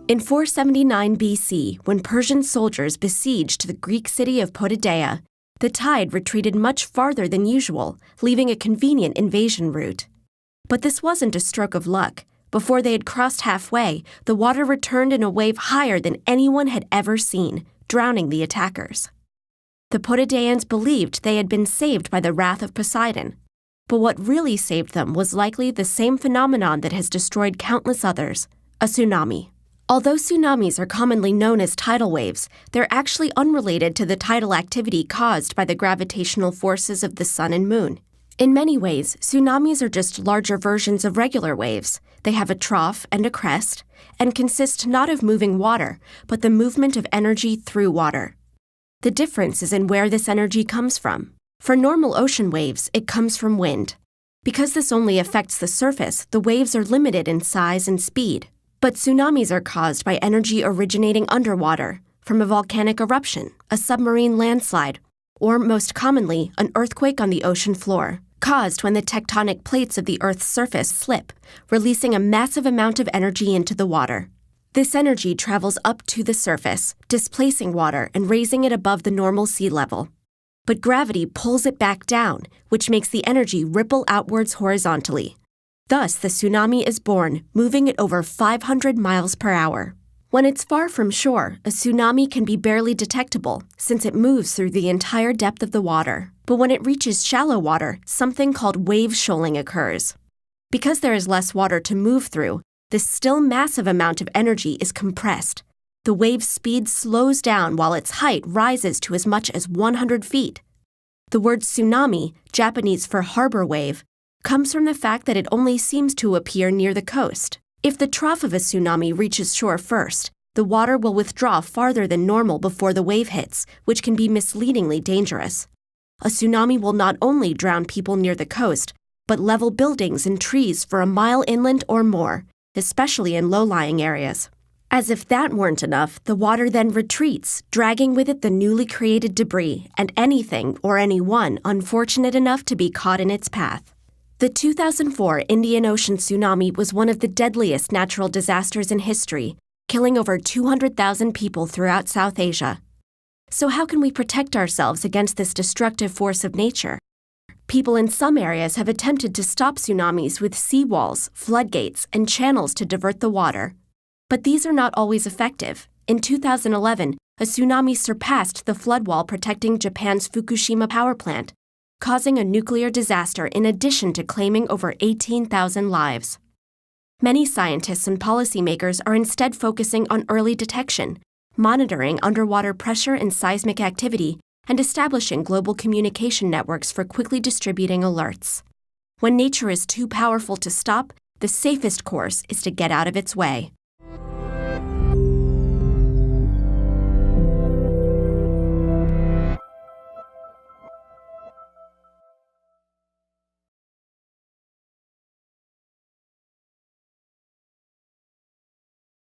In 479 BC, when Persian soldiers besieged the Greek city of Potidaea, the tide retreated much farther than usual, leaving a convenient invasion route. But this wasn't a stroke of luck. Before they had crossed halfway, the water returned in a wave higher than anyone had ever seen, drowning the attackers. The Potidaeans believed they had been saved by the wrath of Poseidon. But what really saved them was likely the same phenomenon that has destroyed countless others, a tsunami. Although tsunamis are commonly known as tidal waves, they're actually unrelated to the tidal activity caused by the gravitational forces of the sun and moon. In many ways, tsunamis are just larger versions of regular waves. They have a trough and a crest, and consist not of moving water, but the movement of energy through water. The difference is in where this energy comes from. For normal ocean waves, it comes from wind. Because this only affects the surface, the waves are limited in size and speed. But tsunamis are caused by energy originating underwater, from a volcanic eruption, a submarine landslide, or most commonly, an earthquake on the ocean floor, caused when the tectonic plates of the Earth's surface slip, releasing a massive amount of energy into the water. This energy travels up to the surface, displacing water and raising it above the normal sea level. But gravity pulls it back down, which makes the energy ripple outwards horizontally. Thus, the tsunami is born, moving at over 500 miles per hour. When it's far from shore, a tsunami can be barely detectable, since it moves through the entire depth of the water. But when it reaches shallow water, something called wave shoaling occurs. Because there is less water to move through, this still massive amount of energy is compressed. The wave's speed slows down while its height rises to as much as 100 feet. The word tsunami, Japanese for harbor wave, comes from the fact that it only seems to appear near the coast. If the trough of a tsunami reaches shore first, the water will withdraw farther than normal before the wave hits, which can be misleadingly dangerous. A tsunami will not only drown people near the coast, but level buildings and trees for a mile inland or more, especially in low-lying areas. As if that weren't enough, the water then retreats, dragging with it the newly created debris and anything or anyone unfortunate enough to be caught in its path. The 2004 Indian Ocean tsunami was one of the deadliest natural disasters in history, killing over 200,000 people throughout South Asia. So how can we protect ourselves against this destructive force of nature? People in some areas have attempted to stop tsunamis with seawalls, floodgates, and channels to divert the water. But these are not always effective. In 2011, a tsunami surpassed the flood wall protecting Japan's Fukushima power plant, causing a nuclear disaster in addition to claiming over 18,000 lives. Many scientists and policymakers are instead focusing on early detection, monitoring underwater pressure and seismic activity, and establishing global communication networks for quickly distributing alerts. When nature is too powerful to stop, the safest course is to get out of its way.